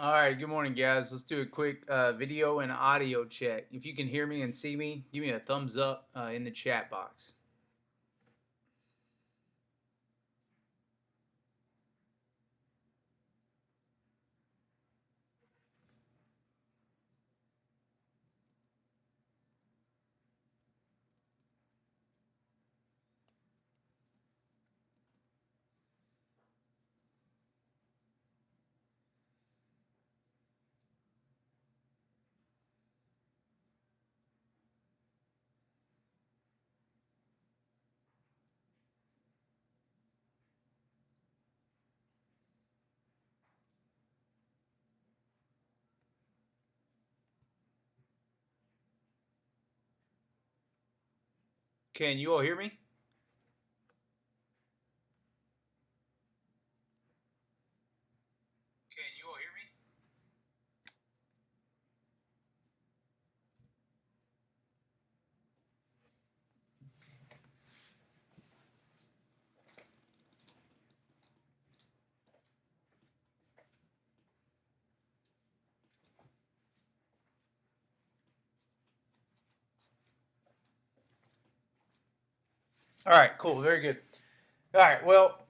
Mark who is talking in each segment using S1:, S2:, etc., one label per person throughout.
S1: All right, good morning, guys. Let's do a quick video and audio check. If you can hear me and see me, give me a thumbs up in the chat box. Can you all hear me? Can you all hear me? All right, cool, very good. All right, well,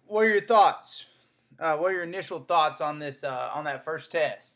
S1: what are your thoughts? What are your initial thoughts on this on that first test?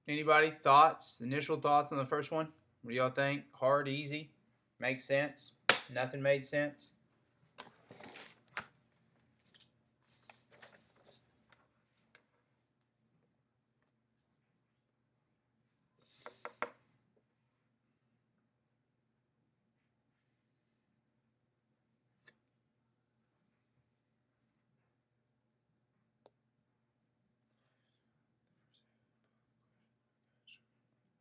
S1: Anybody thoughts? Initial thoughts on the first one? What do y'all think? Hard, easy, makes sense? Nothing made sense?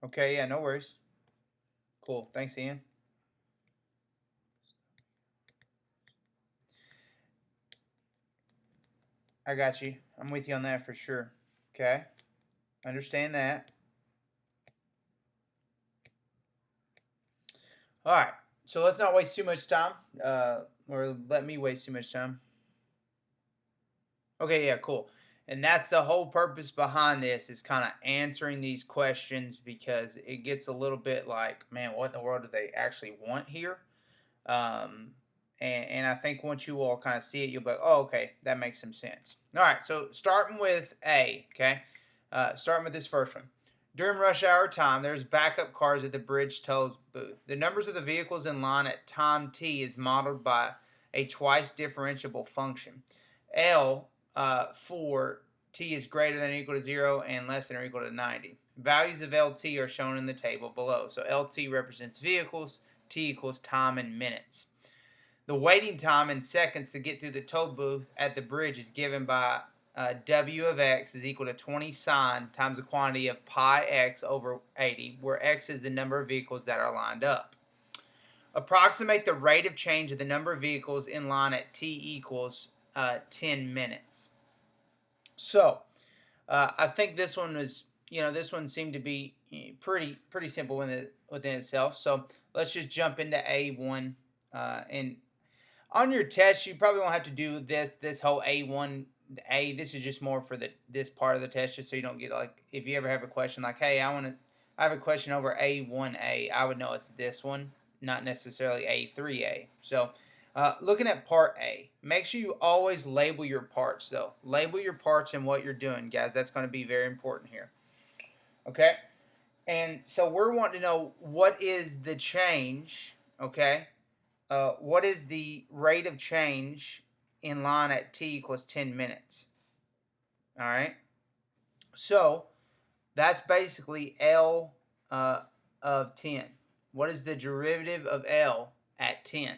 S1: Okay, yeah, no worries. Cool. Thanks, Ian. I got you. I'm with you on that for sure. Okay. Understand that. All right. So let's not waste too much time, or let me waste too much time. Okay, yeah, cool. And that's the whole purpose behind this is kind of answering these questions because it gets a little bit like, man, what in the world do they actually want here? Um, and I think once you all kind of see it, you'll be like, oh, okay, that makes some sense. All right, so starting with A, okay? Starting with this first one. During rush hour time, there's backup cars at the bridge toll booth. The numbers of the vehicles in line at time t is modeled by a twice differentiable function. L for t is greater than or equal to 0 and less than or equal to 90. Values of LT are shown in the table below. So LT represents vehicles, t equals time in minutes. The waiting time in seconds to get through the toll booth at the bridge is given by W of x is equal to 20 sine times the quantity of pi x over 80, where x is the number of vehicles that are lined up. Approximate the rate of change of the number of vehicles in line at t equals 10 minutes. So I think this one was, this one seemed to be pretty simple within itself. So let's just jump into A1. And on your test, you probably won't have to do this whole A1 A. This is just more for this part of the test, just so you don't get like, if you ever have a question like, hey, I have a question over A1A, I would know it's this one, not necessarily A3A. So Looking at part A, make sure you always label your parts, though. Label your parts and what you're doing, guys. That's going to be very important here. Okay? And so we're wanting to know what is the change, okay? What is the rate of change in line at t equals 10 minutes? All right? So that's basically L of 10. What is the derivative of L at 10?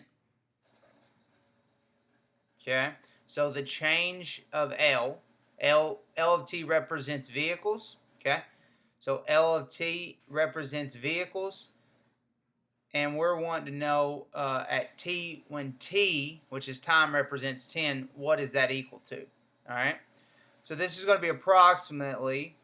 S1: Okay, so the change of L of t represents vehicles. Okay, so L of t represents vehicles, and we're wanting to know at t, when t, which is time, represents 10, what is that equal to? All right, so this is going to be approximately,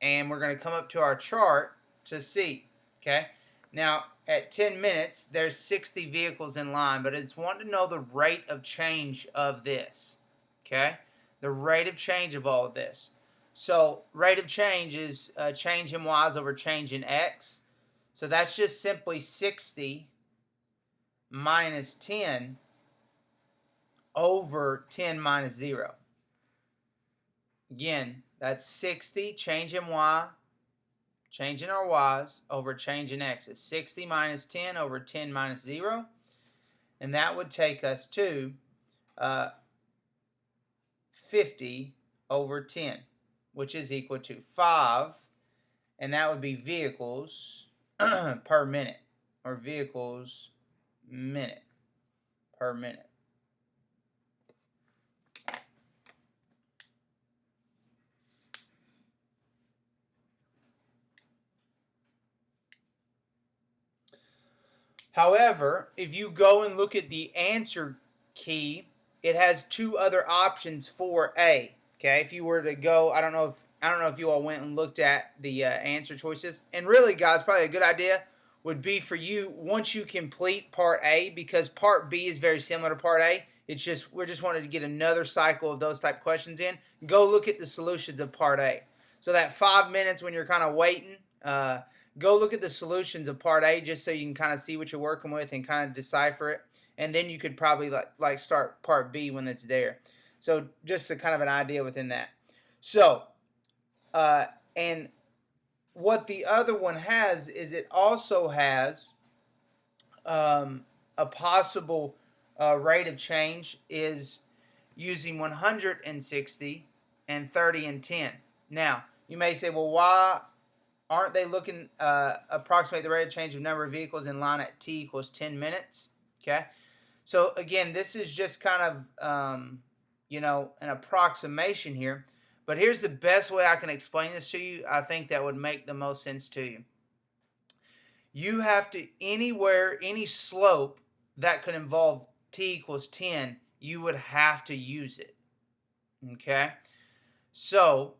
S1: and we're going to come up to our chart to see. Okay, now at 10 minutes, there's 60 vehicles in line, but it's wanting to know the rate of change of this. Okay, the rate of change of all of this. So rate of change is change in y's over change in x. So that's just simply 60 minus 10 over 10 minus 0. Again, that's 60 change in y, change in our y's over change in x's. 60 minus 10 over 10 minus 0. And that would take us to 50 over 10, which is equal to 5. And that would be vehicles per minute, or vehicles minute per minute. However, if you go and look at the answer key, it has two other options for A. Okay, if you were to go, I don't know if you all went and looked at the answer choices. And really, guys, probably a good idea would be for you, once you complete part A, because part B is very similar to part A. It's just, we're just wanting to get another cycle of those type questions in. Go look at the solutions of part A. So that 5 minutes when you're kind of waiting, go look at the solutions of part A just so you can kind of see what you're working with and kind of decipher it. And then you could probably like start part B when it's there. So just a kind of an idea within that. So, and what the other one has is it also has a possible rate of change is using 160 and 30 and 10. Now, you may say, well, why aren't they looking approximate the rate of change of number of vehicles in line at t equals 10 minutes? Okay, so again, this is just kind of an approximation here. But here's the best way I can explain this to you. I think that would make the most sense to you. You have to, any slope that could involve t equals 10, you would have to use it. Okay, so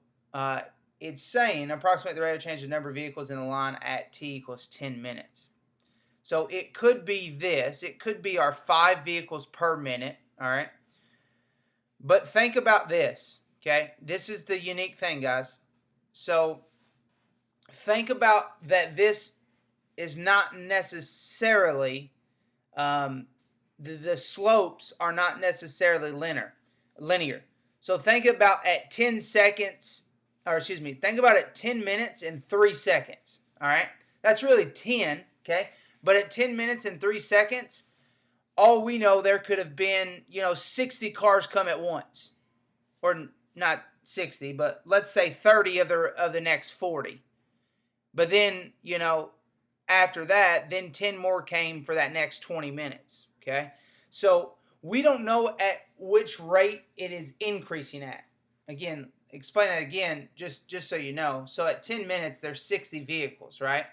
S1: it's saying approximate the rate of change of number of vehicles in the line at t equals 10 minutes. So it could be this. It could be our 5 vehicles per minute, all right? But think about this, okay? This is the unique thing, guys. So think about that this is not necessarily, the slopes are not necessarily linear. So think about at 10 seconds, or excuse me, think about it 10 minutes and 3 seconds, all right? That's really 10, okay? But at 10 minutes and 3 seconds, all we know there could have been, 60 cars come at once. Or not 60, but let's say 30 of the next 40. But then, after that, then 10 more came for that next 20 minutes, okay? So we don't know at which rate it is increasing at. Again, explain that again, just so you know. So at 10 minutes, there's 60 vehicles, right?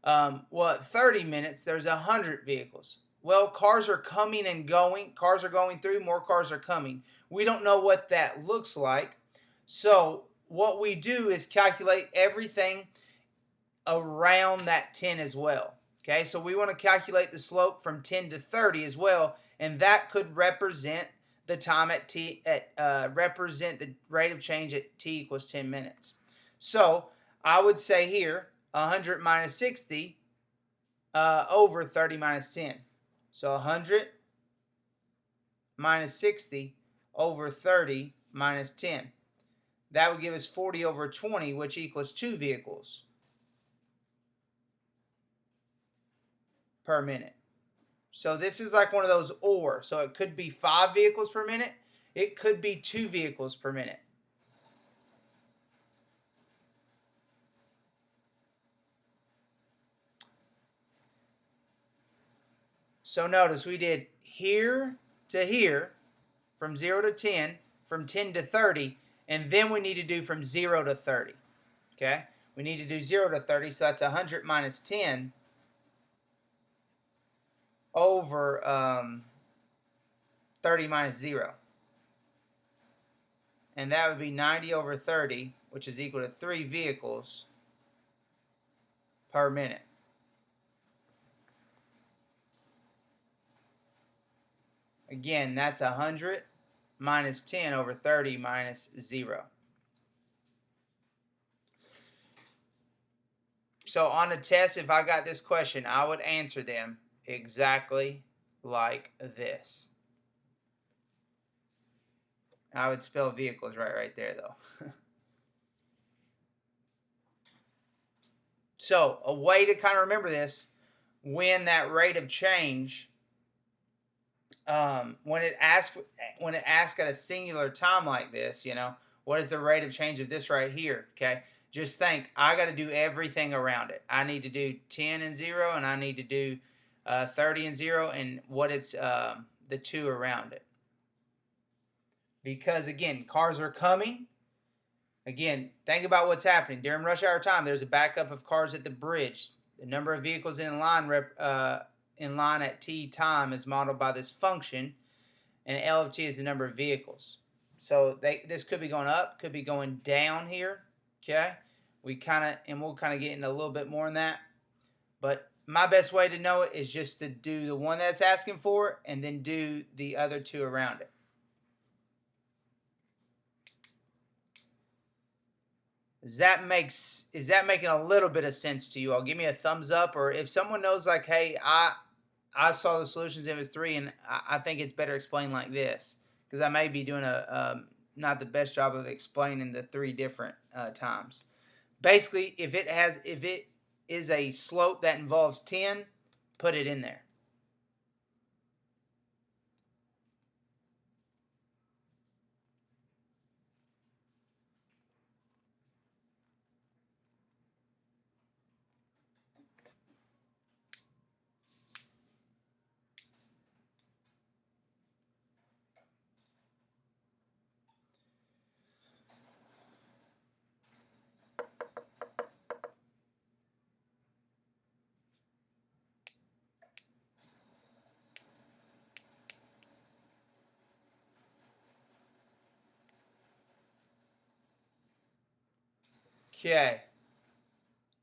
S1: Well, at 30 minutes, there's 100 vehicles. Well, cars are coming and going. Cars are going through. More cars are coming. We don't know what that looks like. So what we do is calculate everything around that 10 as well. Okay, so we want to calculate the slope from 10 to 30 as well, and that could represent the time at t represent the rate of change at t equals 10 minutes. So I would say here 100 minus 60 over 30 minus 10. So 100 minus 60 over 30 minus 10. That would give us 40 over 20, which equals 2 vehicles per minute. So this is like one of those or. So it could be 5 vehicles per minute. It could be 2 vehicles per minute. So notice we did here to here, from 0 to 10, from 10 to 30, and then we need to do from 0 to 30. Okay? We need to do 0 to 30, so that's 100 minus 10 over 30 minus 0. And that would be 90 over 30, which is equal to 3 vehicles per minute. Again, that's 100 minus 10 over 30 minus 0. So on a test, if I got this question, I would answer them exactly like this. I would spell vehicles right there, though. So a way to kind of remember this, when that rate of change, when it asks at a singular time like this, you know, what is the rate of change of this right here? Okay, just think, I got to do everything around it. I need to do 10 and 0, and I need to do 30 and 0, and what it's the 2 around it. Because again, cars are coming. Again, think about what's happening during rush hour time. There's a backup of cars at the bridge. The number of vehicles in line at t time is modeled by this function, and L of t is the number of vehicles. So this could be going up, could be going down here. Okay, we'll kind of get into a little bit more on that. But my best way to know it is just to do the one that's asking for it, and then do the other 2 around it. Is that making a little bit of sense to you all? Give me a thumbs up, or if someone knows, like, hey, I saw the solutions, it was 3, and I think it's better explained like this, because I may be doing not the best job of explaining the 3 different times. Basically, if it is a slope that involves 10, put it in there. Okay.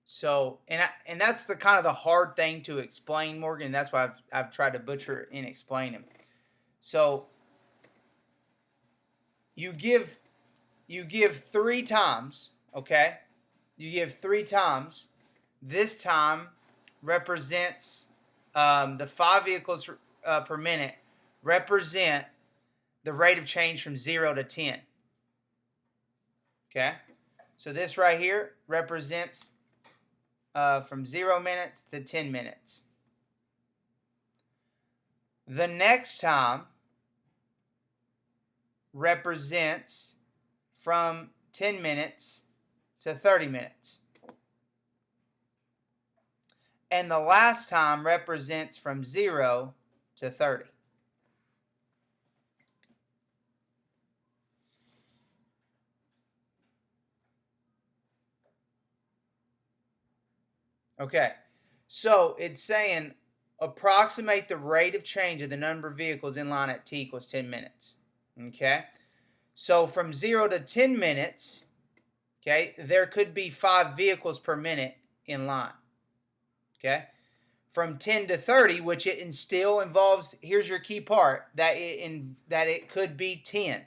S1: So, and that's the kind of the hard thing to explain, Morgan. That's why I've tried to butcher and explain them. So, you give 3 times, okay? You give 3 times. This time represents the 5 vehicles per minute represent the rate of change from 0 to 10. Okay? So this right here represents from 0 minutes to 10 minutes. The next time represents from 10 minutes to 30 minutes. And the last time represents from 0 to 30. Okay, so it's saying approximate the rate of change of the number of vehicles in line at t equals 10 minutes. Okay, so from 0 to 10 minutes, okay, there could be 5 vehicles per minute in line. Okay, from 10 to 30, which it still involves, here's your key part, that it could be 10.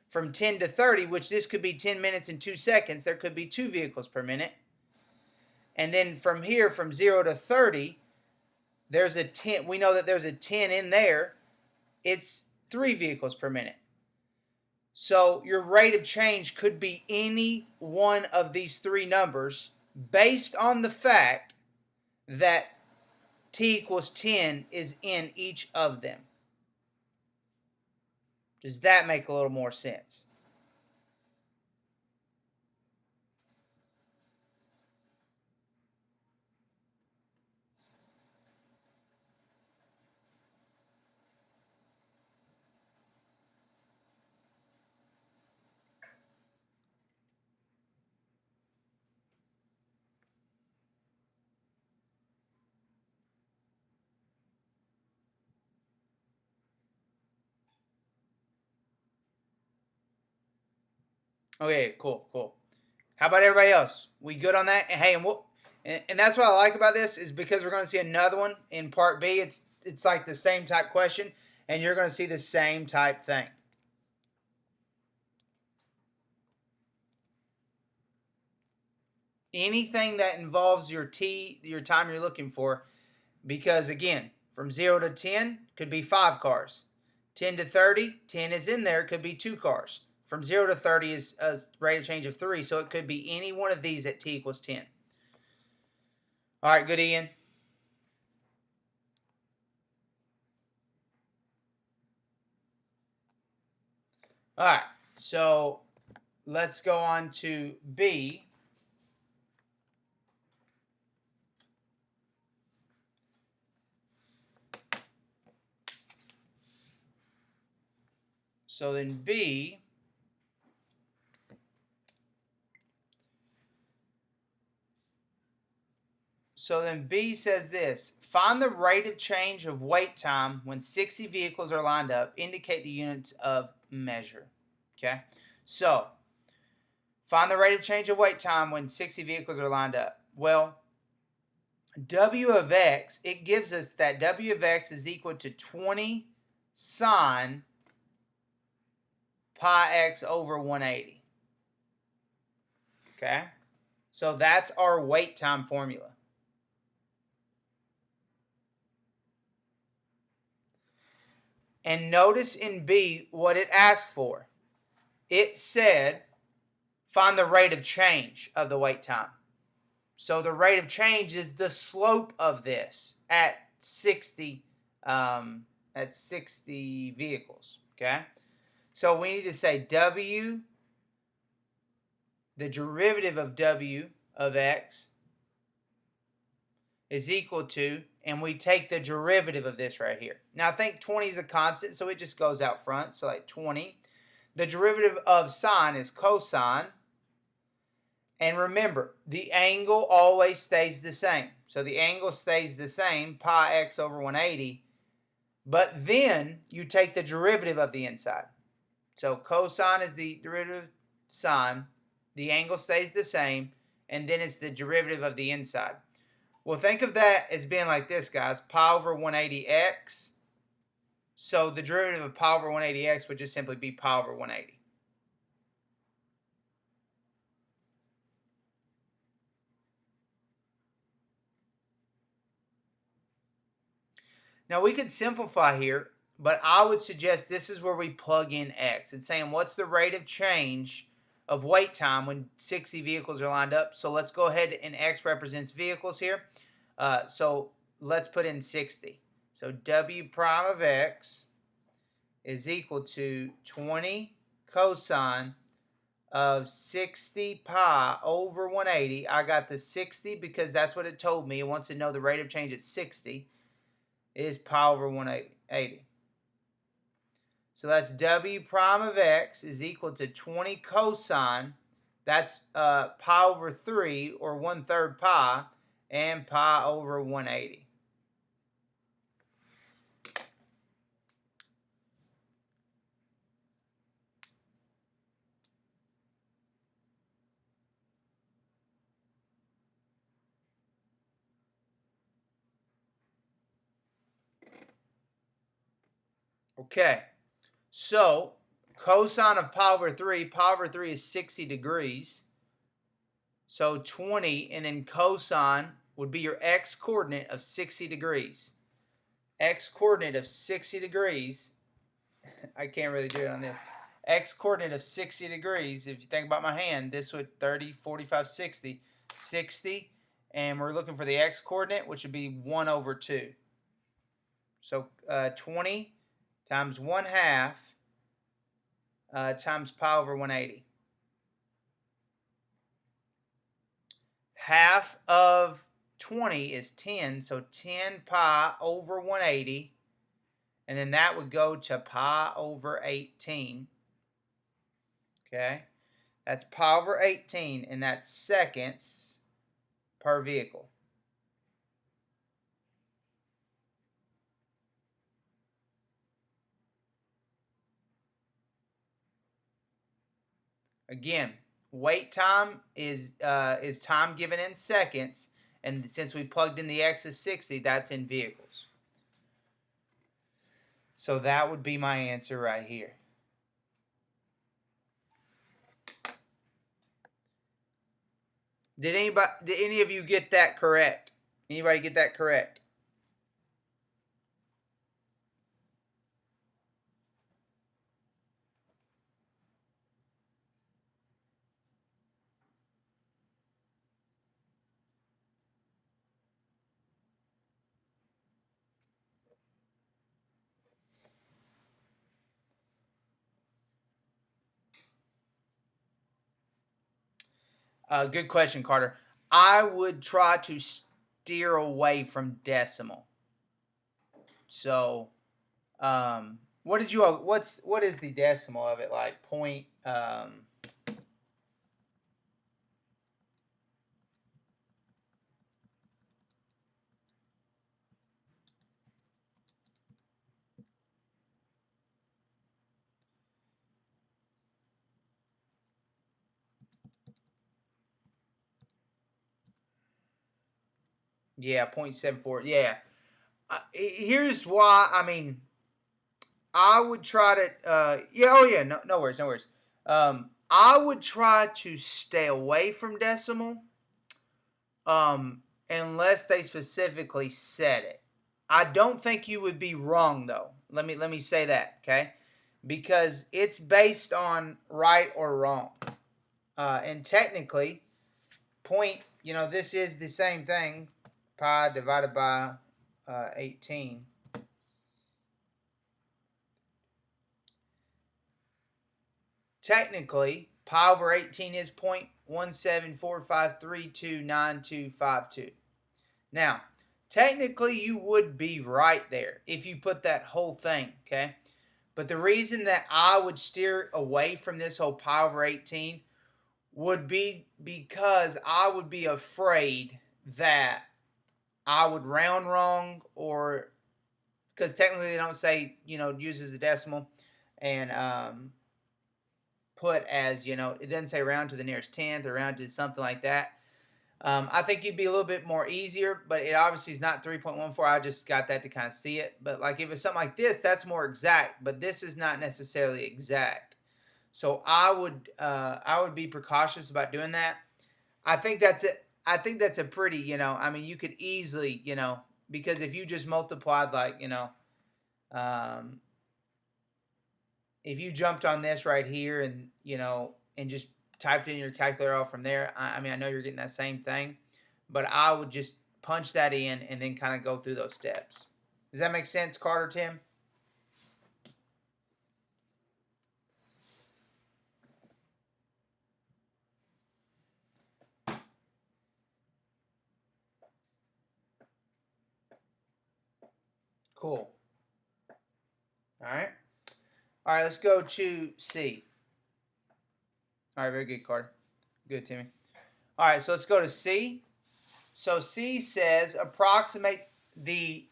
S1: From 10 to 30, which this could be 10 minutes and 2 seconds, there could be 2 vehicles per minute. And then from here, from 0 to 30, there's a 10. We know that there's a 10 in there. It's 3 vehicles per minute. So your rate of change could be any one of these 3 numbers based on the fact that t equals 10 is in each of them. Does that make a little more sense? Okay, cool. How about everybody else? We good on that? And hey, and that's what I like about this is because we're going to see another one in part B. It's like the same type question, and you're going to see the same type thing. Anything that involves your time you're looking for, because again, from 0 to 10 could be 5 cars. 10 to 30, 10 is in there, could be 2 cars. From 0 to 30 is a rate of change of 3, so it could be any one of these at t equals 10. All right, good, Ian. All right, so let's go on to B. So then B, says this: find the rate of change of wait time when 60 vehicles are lined up. Indicate the units of measure. Okay, so find the rate of change of wait time when 60 vehicles are lined up. Well, W of x, it gives us that W of x is equal to 20 sine pi x over 180. Okay, so that's our wait time formula. And notice in B what it asked for. It said find the rate of change of the wait time. So the rate of change is the slope of this at 60 vehicles. Okay, so we need to say W, the derivative of W of x is equal to, and we take the derivative of this right here. Now I think 20 is a constant, so it just goes out front. So like 20. The derivative of sine is cosine. And remember, the angle always stays the same. So the angle stays the same, pi x over 180. But then you take the derivative of the inside. So cosine is the derivative of sine. The angle stays the same. And then it's the derivative of the inside. Well, think of that as being like this, guys. Pi over 180x. So the derivative of pi over 180x would just simply be pi over 180. Now we could simplify here, but I would suggest this is where we plug in x. It's saying what's the rate of change of wait time when 60 vehicles are lined up. So let's go ahead, and x represents vehicles here. So let's put in 60. So W prime of x is equal to 20 cosine of 60 pi over 180. I got the 60 because that's what it told me. It wants to know the rate of change at 60 is pi over 180. So that's W prime of x is equal to 20 cosine. That's pi over 3, or 1/3 pi, and pi over 180. Okay, so cosine of pi over 3 is 60 degrees. So 20, and then cosine would be your x coordinate of 60 degrees. X coordinate of 60 degrees I can't really do it on this. X coordinate of 60 degrees. If you think about my hand, this would 30, 45, 60. 60, and we're looking for the X coordinate, which would be 1 over 2. So 20 times 1/2 times pi over 180. Half of 20 is 10, so 10 pi over 180, and then that would go to pi over 18. Okay, that's pi over 18, and that's seconds per vehicle. Again, wait time is time given in seconds, and since we plugged in the X is 60, that's in vehicles. So that would be my answer right here. Did any of you get that correct? Anybody get that correct? Good question, Carter. I would try to steer away from decimal. So, what is the decimal of it, like point? Yeah, 0.74. Yeah. Here's why. I mean, I would try to. Yeah. Oh yeah. No worries. No worries. I would try to stay away from decimal. Unless they specifically said it. I don't think you would be wrong though. Let me say that, okay? Because it's based on right or wrong. And technically, this is the same thing, pi divided by 18. Technically, pi over 18 is 0.1745329252. Now, technically, you would be right there if you put that whole thing, okay? But the reason that I would steer away from this whole pi over 18 would be because I would be afraid that I would round wrong, or because technically they don't say, uses the decimal, and put as, it doesn't say round to the nearest tenth or round to something like that. I think you'd be a little bit more easier, but it obviously is not 3.14. I just got that to kind of see it. But like if it's something like this, that's more exact. But this is not necessarily exact. So I would be precautious about doing that. I think that's it. I think that's a pretty, you could easily, because if you just multiplied if you jumped on this right here and, and just typed in your calculator off from there, I know you're getting that same thing, but I would just punch that in and then kind of go through those steps. Does that make sense, Carter, Tim? Cool. All right. All right, let's go to C. All right, very good, Carter. Good, Timmy. All right, so let's go to C. So C says approximate the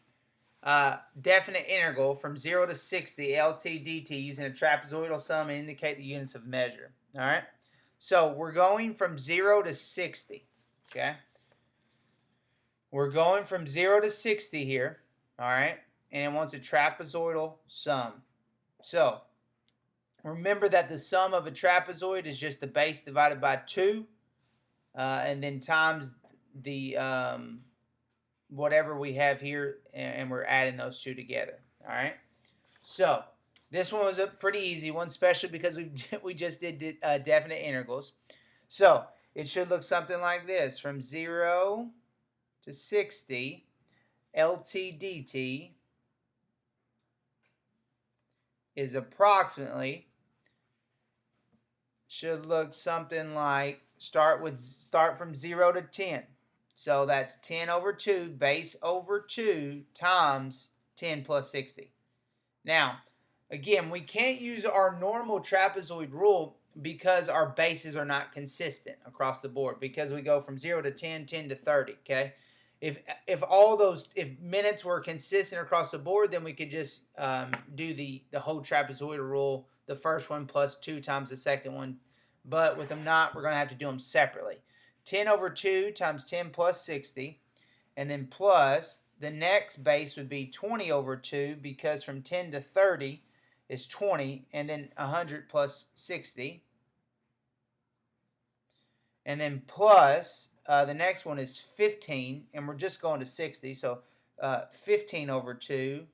S1: definite integral from 0 to 60 LT dt using a trapezoidal sum and indicate the units of measure. All right, so we're going from 0 to 60. Okay, we're going from 0 to 60 here. All right, and it wants a trapezoidal sum. So remember that the sum of a trapezoid is just the base divided by 2, and then times the whatever we have here, and we're adding those two together. All right. So This one was a pretty easy one, especially because we just did definite integrals. So it should look something like this. From 0 to 60, LT dt is approximately, should look something like, start from 0 to 10. So that's 10 over 2, base over 2 times 10 plus 60. Now, again, we can't use our normal trapezoid rule because our bases are not consistent across the board, because we go from 0 to 10, 10 to 30, okay? If minutes were consistent across the board, then we could just do the whole trapezoidal rule, the first one plus 2 times the second one. But with them not, we're going to have to do them separately. 10 over 2 times 10 plus 60, and then plus the next base would be 20 over 2, because from 10 to 30 is 20, and then 100 plus 60. And then plus the next one is 15, and we're just going to 60, so 15 over 2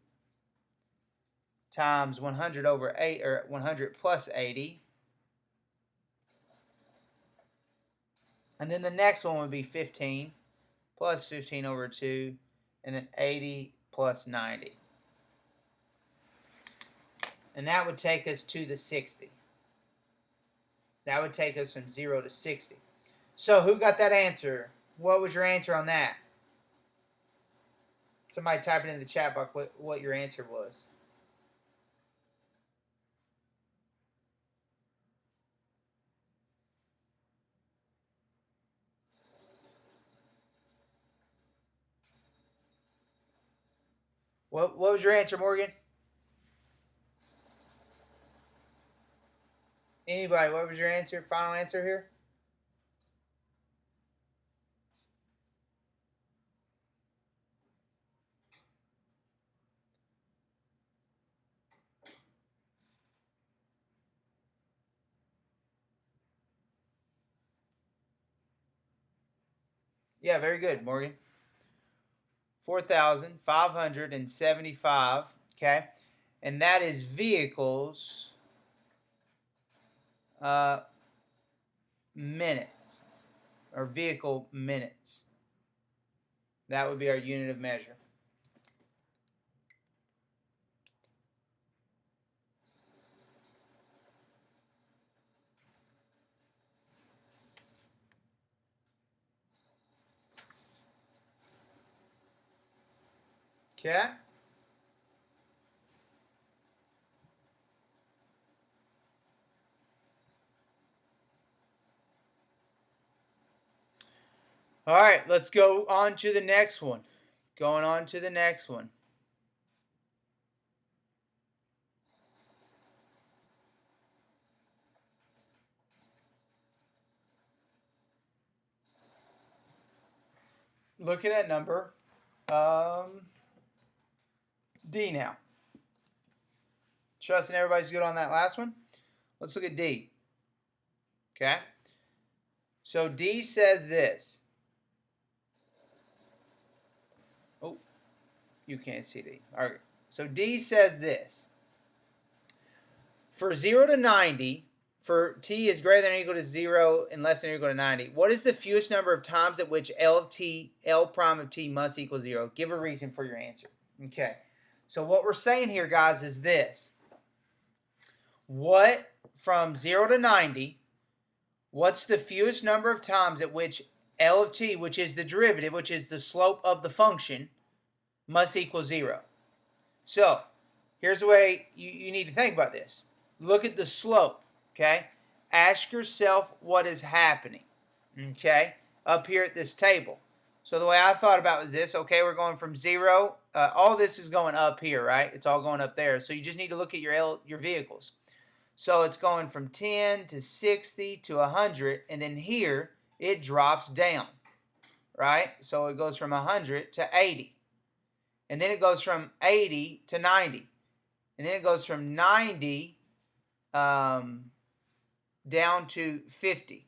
S1: times 100 over 8, or 100 plus 80. And then the next one would be 15 plus 15 over 2, and then 80 plus 90. And that would take us to the 60. That would take us from 0 to 60. So who got that answer? What was your answer on that? Somebody type it in the chat box what your answer was. What was your answer, Morgan? Anybody, what was your answer? Final answer here? Yeah, very good, Morgan. 4,575, okay? And that is vehicles minutes, or vehicle minutes. That would be our unit of measure. Okay? All right, let's go on to the next one. Going on to the next one. Looking at number D now. Trusting everybody's good on that last one. Let's look at D. Okay? So D says this. Oh, you can't see D. All right. So D says this. For 0 to 90, for t is greater than or equal to 0 and less than or equal to 90, what is the fewest number of times at which L prime of t must equal 0? Give a reason for your answer. Okay. So what we're saying here, guys, is this. What, from 0 to 90, what's the fewest number of times at which L of t, which is the derivative, which is the slope of the function, must equal 0? So, here's the way you need to think about this. Look at the slope, okay? Ask yourself what is happening, okay, up here at this table. So the way I thought about was this, okay, we're going from 0. All this is going up here, right? It's all going up there. So you just need to look at your vehicles. So it's going from 10 to 60 to 100, and then here it drops down, right? So it goes from 100 to 80. And then it goes from 80 to 90. And then it goes from 90 down to 50.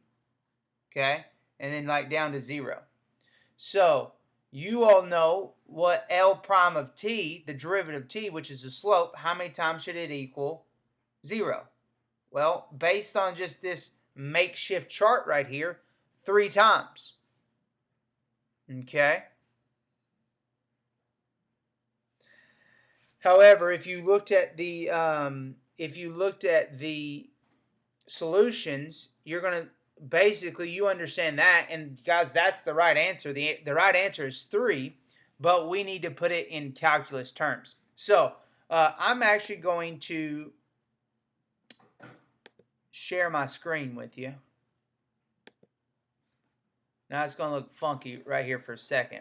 S1: Okay? And then like down to 0. So You all know what L prime of t, the derivative of t, which is the slope, how many times should it equal 0? Well, based on just this makeshift chart right here, 3 times. Okay? However, if you looked at the solutions, you're going to basically, you understand that, and guys, that's the right answer. The right answer is 3, but we need to put it in calculus terms. So I'm actually going to share my screen with you. Now it's going to look funky right here for a second,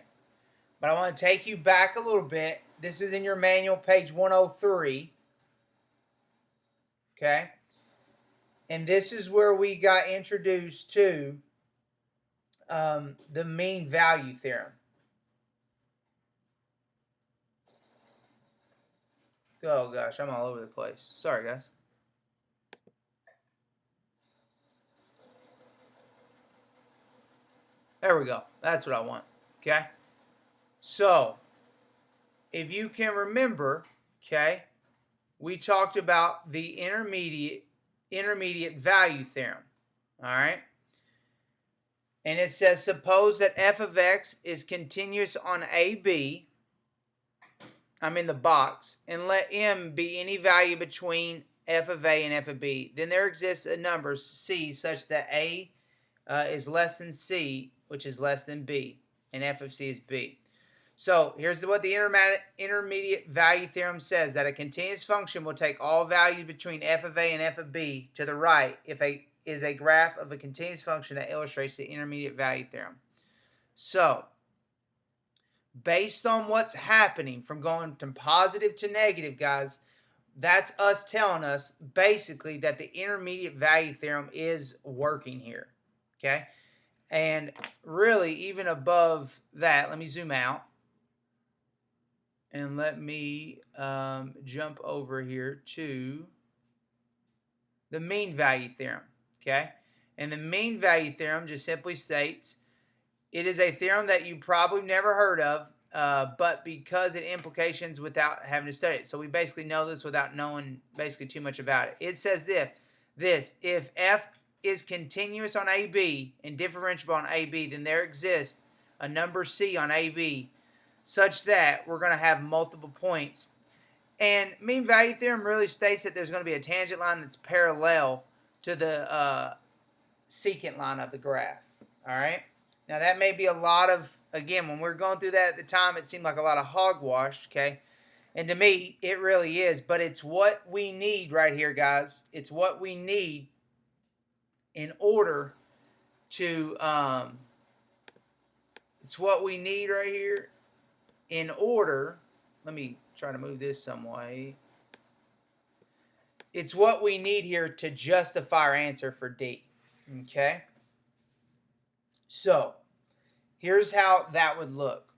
S1: but I want to take you back a little bit. This is in your manual, page 103. Okay? And this is where we got introduced to the mean value theorem. Oh gosh, I'm all over the place. Sorry, guys. There we go. That's what I want. Okay? So, if you can remember, okay, we talked about the intermediate value theorem. All right? And it says, suppose that f of x is continuous on AB, I'm in the box, and let m be any value between f of a and f of b. Then there exists a number c such that a is less than c, which is less than b, and f of c is b. So here's what the intermediate value theorem says, that a continuous function will take all values between f of a and f of b to the right if a is a graph of a continuous function that illustrates the intermediate value theorem. So based on what's happening from going from positive to negative, guys, that's us telling us basically that the intermediate value theorem is working here. Okay? And really, even above that, let me zoom out. And let me jump over here to the mean value theorem. Okay? And the mean value theorem just simply states, it is a theorem that you probably never heard of, but because it implications without having to study it. So we basically know this without knowing basically too much about it. It says if f is continuous on AB and differentiable on AB, then there exists a number c on AB such that we're going to have multiple points. And mean value theorem really states that there's going to be a tangent line that's parallel to the secant line of the graph. All right? Now, that may be a lot of, again, when we were going through that at the time, it seemed like a lot of hogwash, okay? And to me, it really is. But it's what we need right here, guys. It's what we need in order to, it's what we need right here in order, let me try to move this some way. It's what we need here to justify our answer for D, okay? So, here's how that would look.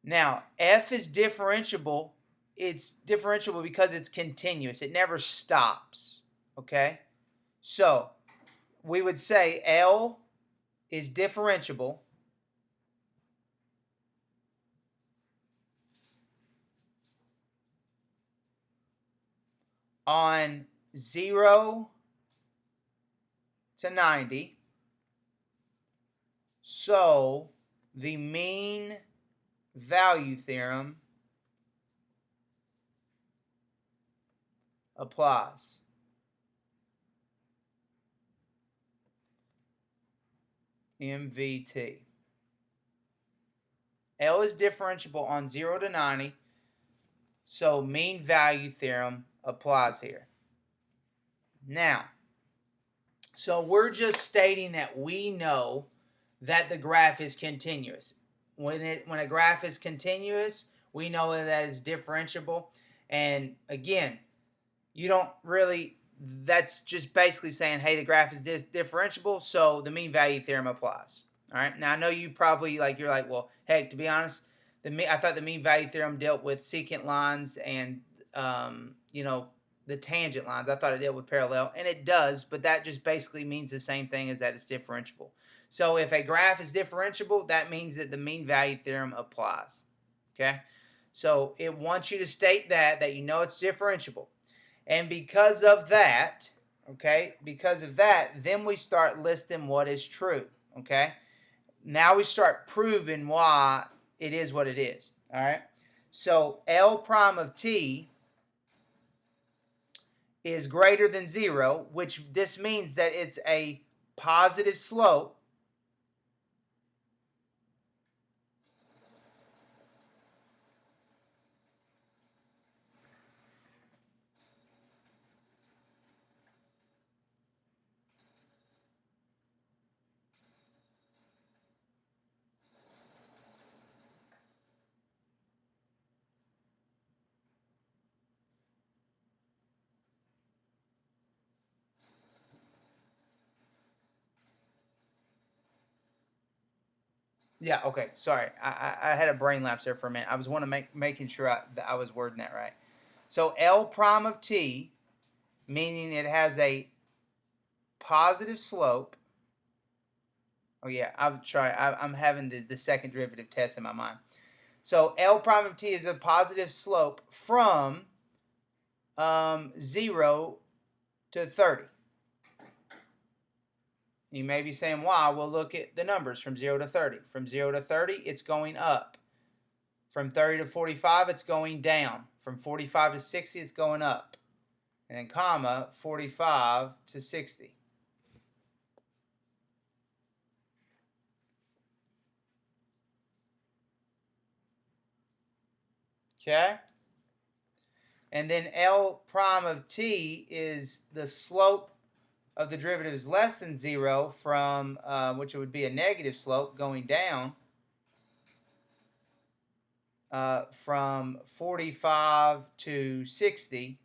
S1: Now, f is differentiable. It's differentiable because it's continuous. It never stops, okay? So, we would say L is differentiable on 0 to 90. So the mean value theorem applies. MVT. L is differentiable on 0 to 90. So mean value theorem applies here. Now, so we're just stating that we know that the graph is continuous. When a graph is continuous, we know that it's differentiable. And again, you don't really, that's just basically saying, hey, the graph is differentiable, so the mean value theorem applies. All right. Now I know you probably you're like, well, heck, to be honest, I thought the mean value theorem dealt with secant lines and the tangent lines. I thought it dealt with parallel, and it does, but that just basically means the same thing as that it's differentiable. So if a graph is differentiable, that means that the mean value theorem applies. Okay? So it wants you to state that you know it's differentiable. And because of that, okay, because of that, then we start listing what is true, okay? Now we start proving why it is what it is, all right? So L prime of t is greater than 0, which this means that it's a positive slope. Yeah, okay, sorry. I had a brain lapse there for a minute. I was making sure that I was wording that right. So L prime of t, meaning it has a positive slope. Oh yeah, I'll try. I'm having the second derivative test in my mind. So L prime of t is a positive slope from 0 to 30. You may be saying, why? Well, look at the numbers from 0 to 30. From 0 to 30, it's going up. From 30 to 45, it's going down. From 45 to 60, it's going up. And then comma, 45 to 60. Okay? And then L prime of t is the slope of the derivative is less than 0 from, which would be a negative slope going down from 45 to 60.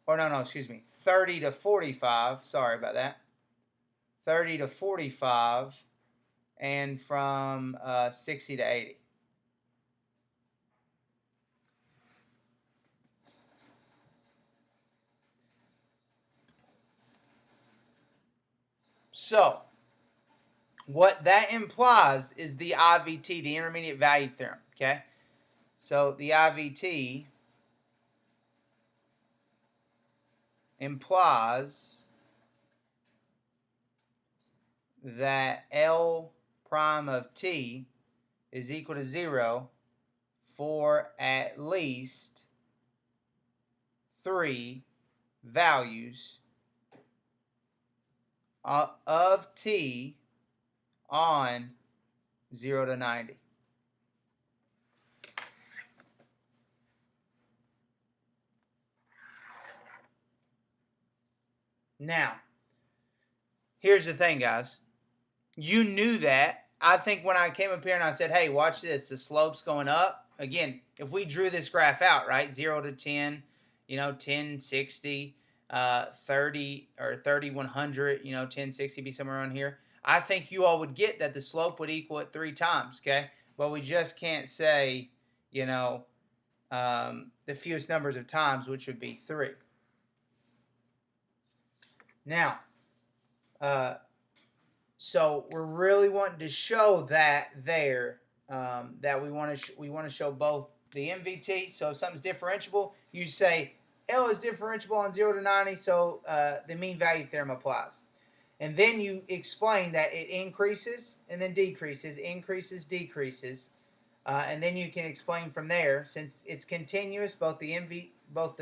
S1: Or no, excuse me, 30 to 45. Sorry about that. 30 to 45, and from 60 to 80. So what that implies is the IVT, the intermediate value theorem, okay? So the IVT implies that L prime of t is equal to 0 for at least 3 values of t on 0 to 90. Now, here's the thing, guys. You knew that. I think when I came up here and I said, hey, watch this, the slope's going up. Again, if we drew this graph out, right, 0 to 10, 10, 60, 30, or 30, 100, 10, 60 be somewhere around here. I think you all would get that the slope would equal it 3 times, okay? But we just can't say, the fewest numbers of times, which would be 3. Now, so we're really wanting to show that there, that we want to show both the MVT. So if something's differentiable, you say L is differentiable on 0 to 90, so the mean value theorem applies. And then you explain that it increases and then decreases, increases, decreases. And then you can explain from there, since it's continuous, both the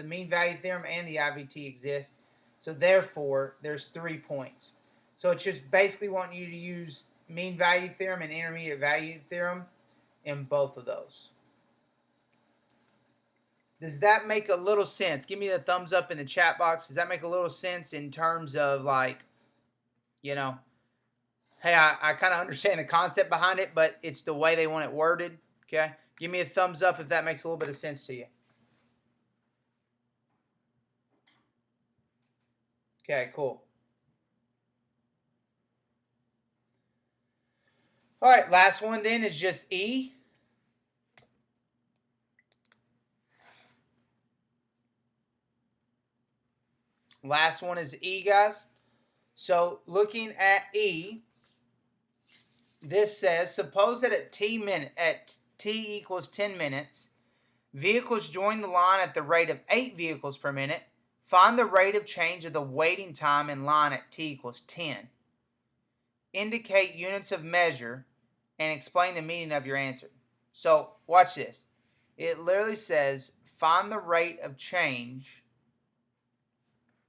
S1: mean value theorem and the IVT exist. So therefore, there's 3 points. So it's just basically wanting you to use mean value theorem and intermediate value theorem in both of those. Does that make a little sense? Give me a thumbs up in the chat box. Does that make a little sense in terms of like, hey, I kind of understand the concept behind it, but it's the way they want it worded, okay? Give me a thumbs up if that makes a little bit of sense to you. Okay, cool. All right, last one then is just E. Last one is E, guys. So looking at E, this says, suppose that at t equals 10 minutes, vehicles join the line at the rate of 8 vehicles per minute. Find the rate of change of the waiting time in line at t equals 10. Indicate units of measure and explain the meaning of your answer. So watch this. It literally says, find the rate of change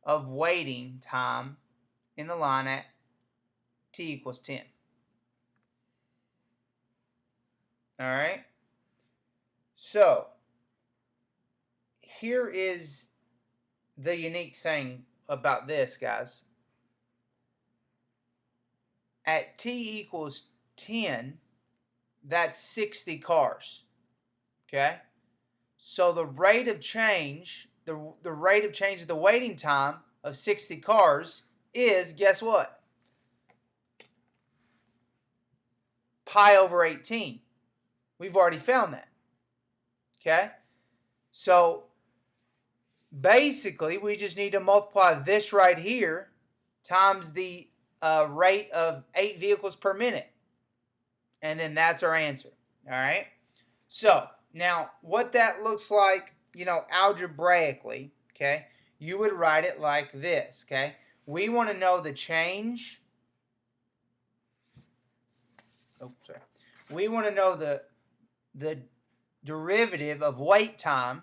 S1: of waiting time in the line at t equals 10. All right? So here is the unique thing about this, guys. At t equals 10, that's 60 cars. Okay? So the rate of change, the rate of change of the waiting time of 60 cars is, guess what? Pi over 18. We've already found that. Okay? So basically, we just need to multiply this right here times the rate of 8 vehicles per minute. And then that's our answer. All right? So now what that looks like, algebraically, okay, you would write it like this, okay? We want to know the change. We want to know the derivative of wait time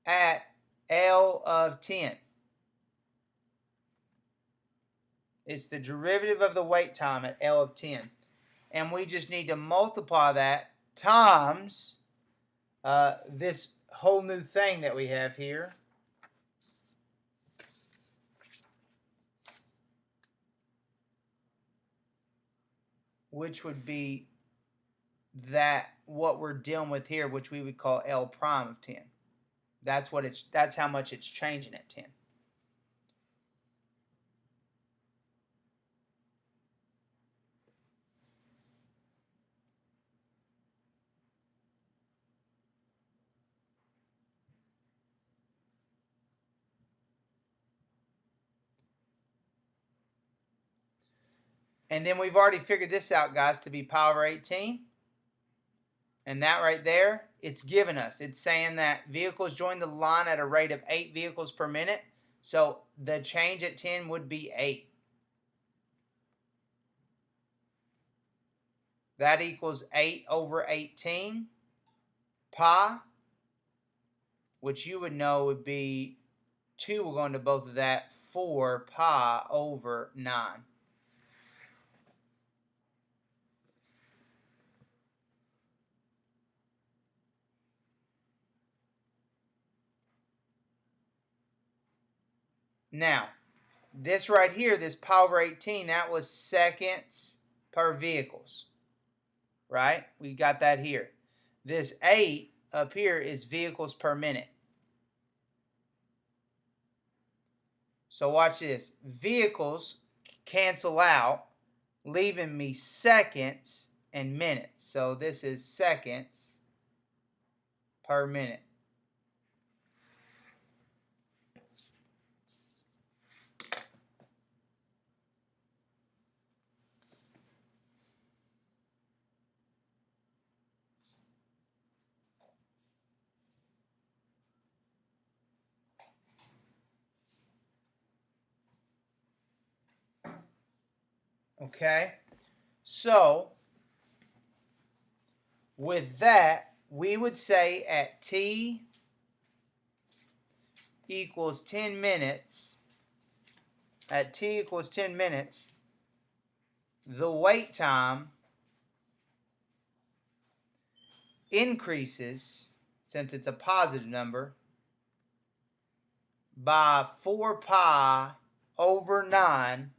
S1: at L of 10. It's the derivative of the wait time at L of 10. And we just need to multiply that times this whole new thing that we have here. Which would be what we're dealing with here, which we would call L prime of 10. That's how much it's changing at 10. And then we've already figured this out, guys, to be pi over 18. And that right there, it's given us. It's saying that vehicles join the line at a rate of 8 vehicles per minute. So the change at 10 would be 8. That equals 8 over 18 pi, which you would know would be 2 will go into both of that, 4 pi over 9. Now, this right here, this pi over 18, that was seconds per vehicles, right? We got that here. This 8 up here is vehicles per minute. So watch this. Vehicles cancel out, leaving me seconds and minutes. So this is seconds per minute. Okay, so with that, we would say at t equals 10 minutes, the wait time increases, since it's a positive number, by 4 pi over 9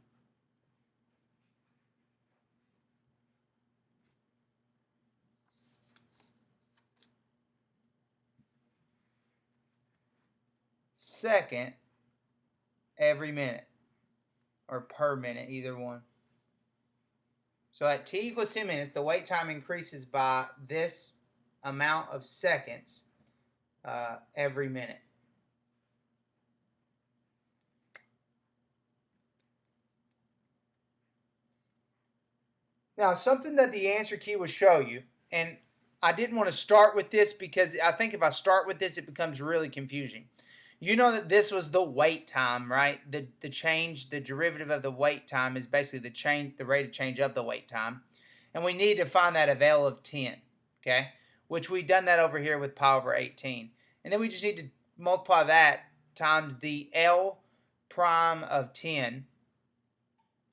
S1: second every minute, or per minute, either one. So at t equals 10 minutes, the wait time increases by this amount of seconds every minute. Now, something that the answer key will show you, and I didn't want to start with this because I think if I start with this, it becomes really confusing. You know that this was the wait time, right? The derivative of the wait time is basically the rate of change of the wait time. And we need to find that of L of 10, okay? Which we've done that over here with pi over 18. And then we just need to multiply that times the L prime of 10,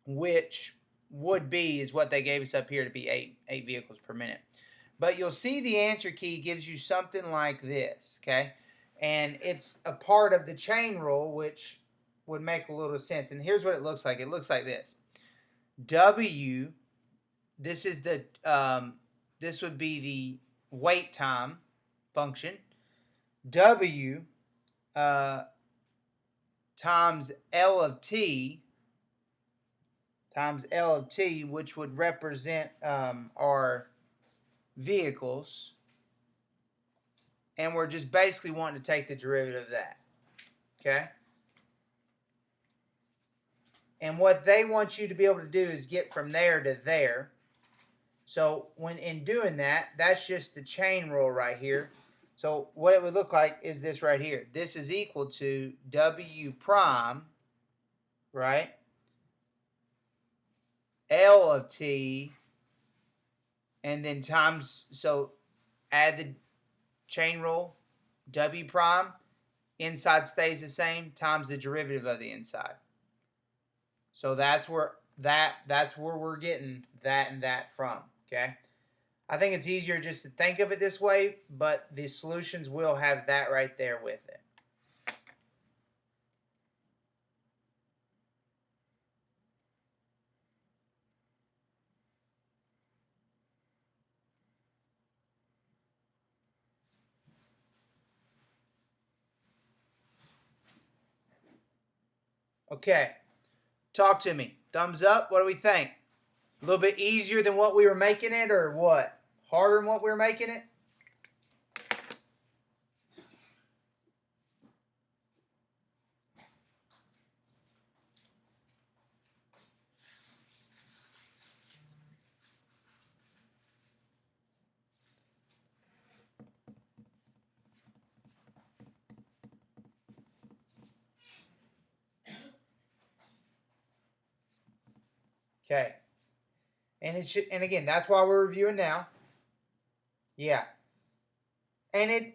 S1: which would be, is what they gave us up here to be 8 vehicles per minute. But you'll see the answer key gives you something like this, okay? And it's a part of the chain rule, which would make a little sense. And here's what it looks like. It looks like this. W, this is the, this would be the wait time function. W times L of t, which would represent our vehicles. And we're just basically wanting to take the derivative of that, okay? And what they want you to be able to do is get from there to there. So when in doing that, that's just the chain rule right here. So what it would look like is this right here. This is equal to W prime, right? L of t, and then times, so add the chain rule, W prime, inside stays the same, times the derivative of the inside. So that's where we're getting that and that from, okay? I think it's easier just to think of it this way, but the solutions will have that right there with it. Okay, talk to me. Thumbs up. What do we think? A little bit easier than what we were making it, or what? Harder than what we were making it? Okay. And and again, that's why we're reviewing now. Yeah. And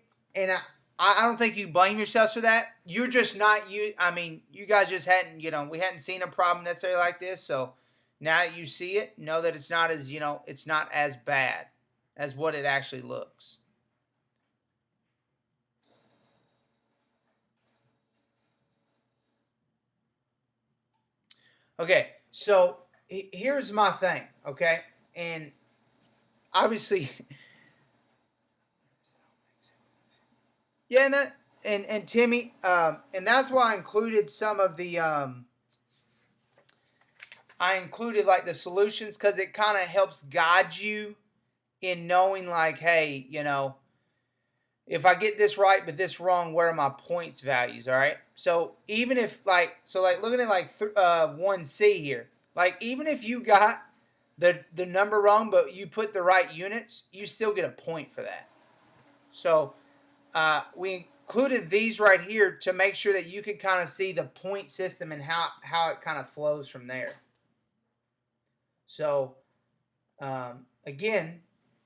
S1: I don't think you blame yourselves for that. You're just not you. I mean, you guys just hadn't, we hadn't seen a problem necessarily like this. So now that you see it, know that it's not as, it's not as bad as what it actually looks. Okay, so here's my thing, okay? And obviously, yeah, and Timmy, and that's why I included some of the, I included like the solutions, because it kind of helps guide you in knowing like, hey, if I get this right but this wrong, what are my points values, all right? So even if like looking at like 1C here, like even if you got the number wrong but you put the right units, you still get a point for that. So we included these right here to make sure that you could kind of see the point system and how it kind of flows from there. So again,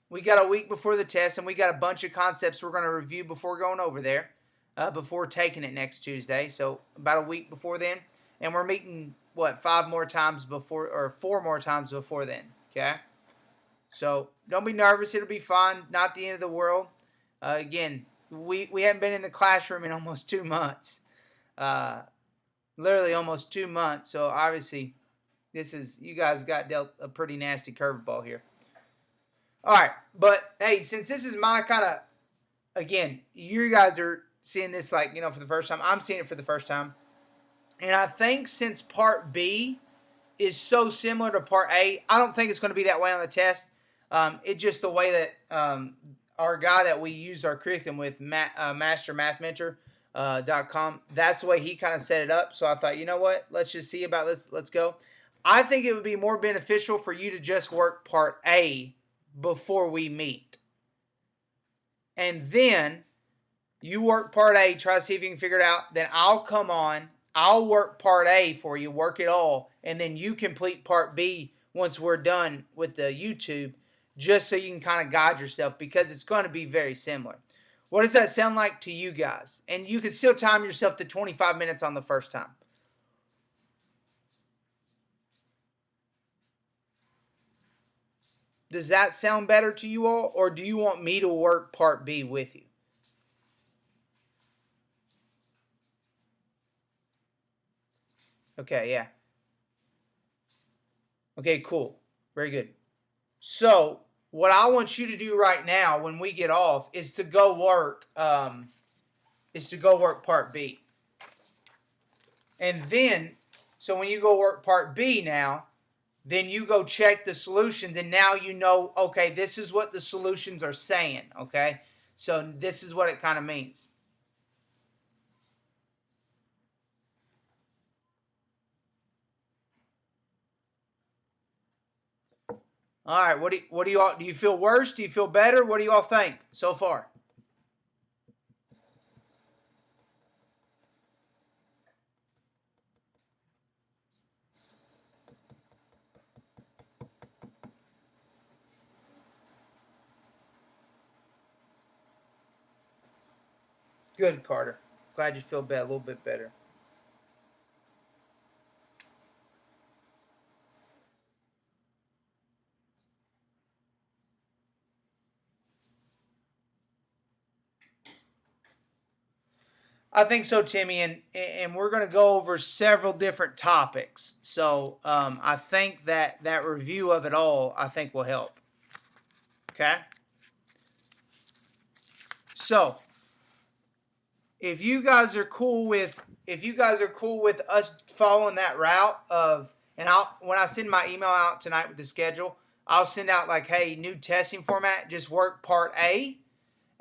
S1: we got a week before the test, and we got a bunch of concepts we're going to review before going over there, before taking it next Tuesday. So about a week before then, and we're meeting 4 more times before then. Okay. So don't be nervous; it'll be fine. Not the end of the world. Again, we haven't been in the classroom in almost 2 months, literally almost 2 months. So obviously, you guys got dealt a pretty nasty curveball here. All right, but hey, since this is my kind of, again, you guys are seeing this like, for the first time. I'm seeing it for the first time. And I think since Part B is so similar to Part A, I don't think it's going to be that way on the test. It's just the way that our guy that we use our curriculum with, mastermathmentor.com, that's the way he kind of set it up. So I thought, you know what, let's just see about this. Let's go. I think it would be more beneficial for you to just work part A before we meet. And then you work part A, try to see if you can figure it out. Then I'll come on, I'll work part A for you, work it all, and then you complete part B once we're done with the YouTube, just so you can kind of guide yourself, because it's going to be very similar. What does that sound like to you guys? And you can still time yourself to 25 minutes on the first time. Does that sound better to you all, or do you want me to work part B with you? Okay, yeah. Okay, cool. Very good. So what I want you to do right now when we get off is to go work part B. And then, so when you go work part B now, then you go check the solutions, and now you know, okay, this is what the solutions are saying, okay? So this is what it kind of means. All right, what do you all, do you feel worse? Do you feel better? What do you all think so far? Good, Carter. Glad you feel a little bit better. I think so, Timmy, and we're going to go over several different topics. So I think that review of it all, I think, will help. Okay. So if you guys are cool with us following that route of, and when I send my email out tonight with the schedule, I'll send out like, hey, new testing format, just work part A.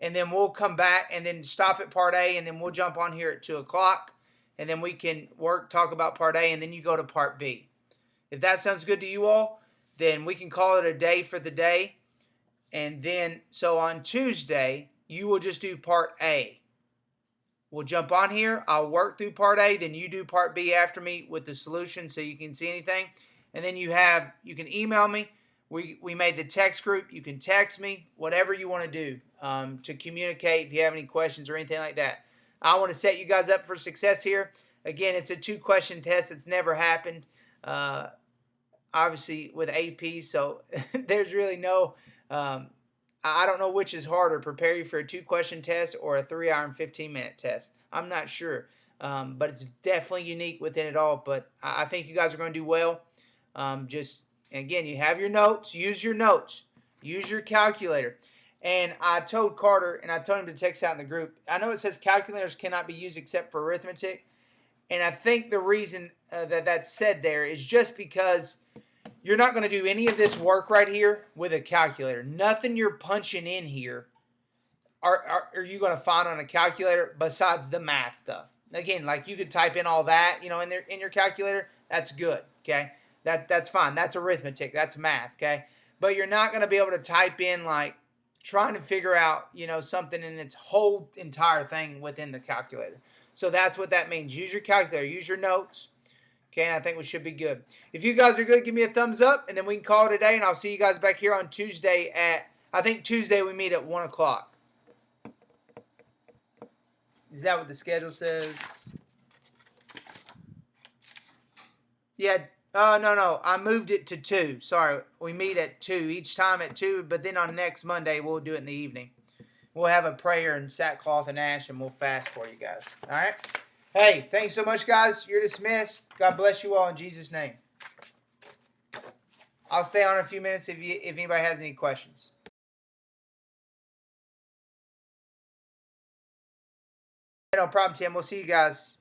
S1: And then we'll come back and then stop at part A, and then we'll jump on here at 2 o'clock, and then we can talk about part A, and then you go to part B. If that sounds good to you all, then we can call it a day for the day. And then, so on Tuesday, you will just do part A. We'll jump on here. I'll work through part A, then you do part B after me with the solution so you can see anything. And then you can email me. We made the text group. You can text me, whatever you want to do to communicate if you have any questions or anything like that. I want to set you guys up for success here. Again, it's a 2-question test. It's never happened, obviously, with AP. So there's really no, I don't know which is harder, prepare you for a 2-question test or a 3-hour and 15-minute test. I'm not sure, but it's definitely unique within it all. But I think you guys are going to do well. Again, you have your notes. Use your notes. Use your calculator. And I told Carter, and I told him to text out in the group, I know it says calculators cannot be used except for arithmetic. And I think the reason that that's said there is just because you're not going to do any of this work right here with a calculator. Nothing you're punching in here are you going to find on a calculator besides the math stuff. Again, like you could type in all that, in your calculator. That's good, okay? That's fine. That's arithmetic. That's math, okay? But you're not going to be able to type in like trying to figure out, something in its whole entire thing within the calculator. So that's what that means. Use your calculator. Use your notes. Okay, and I think we should be good. If you guys are good, give me a thumbs up, and then we can call it a day, and I'll see you guys back here on Tuesday I think Tuesday we meet at 1 o'clock. Is that what the schedule says? Yeah. No. I moved it to 2. Sorry. We meet at 2. Each time at 2. But then on next Monday, we'll do it in the evening. We'll have a prayer and sackcloth and ash, and we'll fast for you guys. All right? Hey, thanks so much, guys. You're dismissed. God bless you all in Jesus' name. I'll stay on a few minutes if anybody has any questions. No problem, Tim. We'll see you guys.